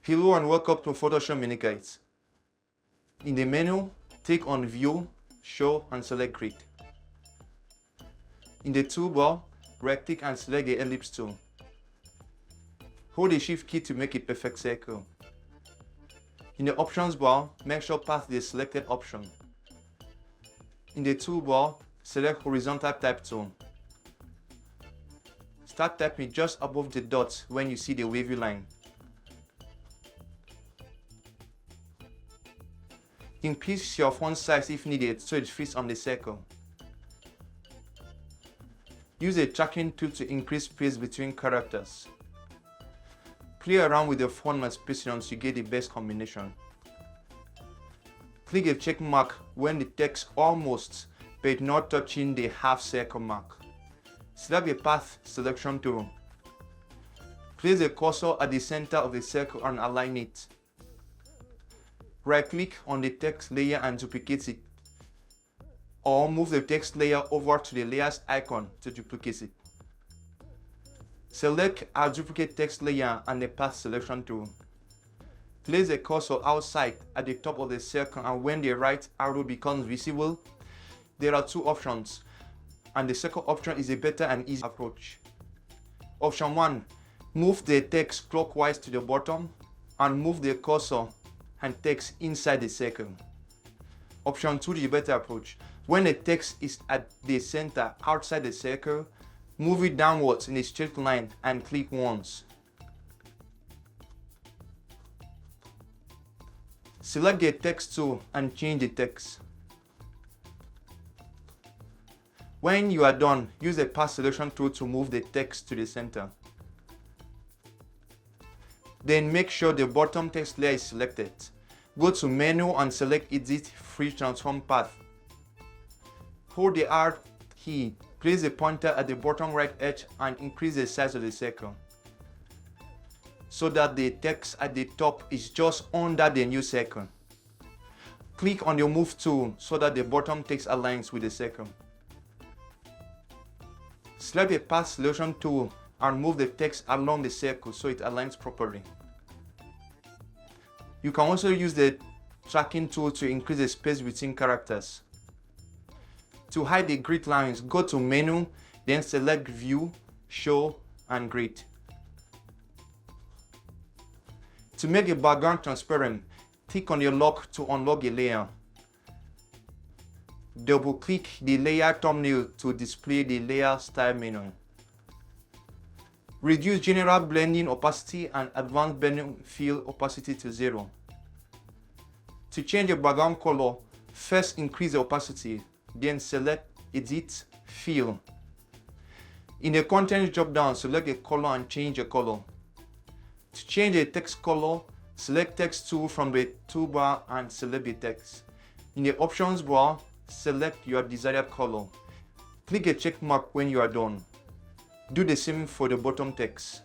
Hello and welcome to Photoshop Mini Guides. In the menu, click on View, Show and select Grid. In the toolbar, right-click and select the Ellipse tool. Hold the Shift key to make a perfect circle. In the Options bar, make sure path the selected option. In the toolbar, select Horizontal Type Tool. Start typing just above the dot when you see the wavy line. Increase your font size if needed so it fits on the circle. Use a tracking tool to increase space between characters. Play around with the font and spacing until you get the best combination. Click a check mark when the text almost but not touching the half circle mark. Select a path selection tool. Place the cursor at the center of the circle and align it. Right-click on the text layer and duplicate it, or move the text layer over to the layers icon to duplicate it. Select our duplicate text layer and the path selection tool. Place the cursor outside at the top of the circle, and when the right arrow becomes visible, there are two options, and the second option is a better and easy approach. Option 1. Move the text clockwise to the bottom and move the cursor and text inside the circle. Option 2 is a better approach. When the text is at the center outside the circle, move it downwards in a straight line and click once. Select the text tool and change the text. When you are done, use the path selection tool to move the text to the center. Then make sure the bottom text layer is selected. Go to Menu and select Edit Free Transform Path. Hold the R key, place the pointer at the bottom right edge and increase the size of the circle so that the text at the top is just under the new circle. Click on the Move tool so that the bottom text aligns with the circle. Select the Path Selection tool and move the text along the circle so it aligns properly. You can also use the tracking tool to increase the space between characters. To hide the grid lines, go to Menu, then select View, Show and Grid. To make the background transparent, click on the lock to unlock a layer. Double-click the layer thumbnail to display the layer style menu. Reduce general blending opacity and advanced blending fill opacity to 0. To change the background color, first increase the opacity, then select Edit Fill. In the Content drop-down, select a color and change the color. To change the text color, select Text tool from the toolbar and select the text. In the Options bar, select your desired color. Click a check mark when you are done. Do the same for the bottom text.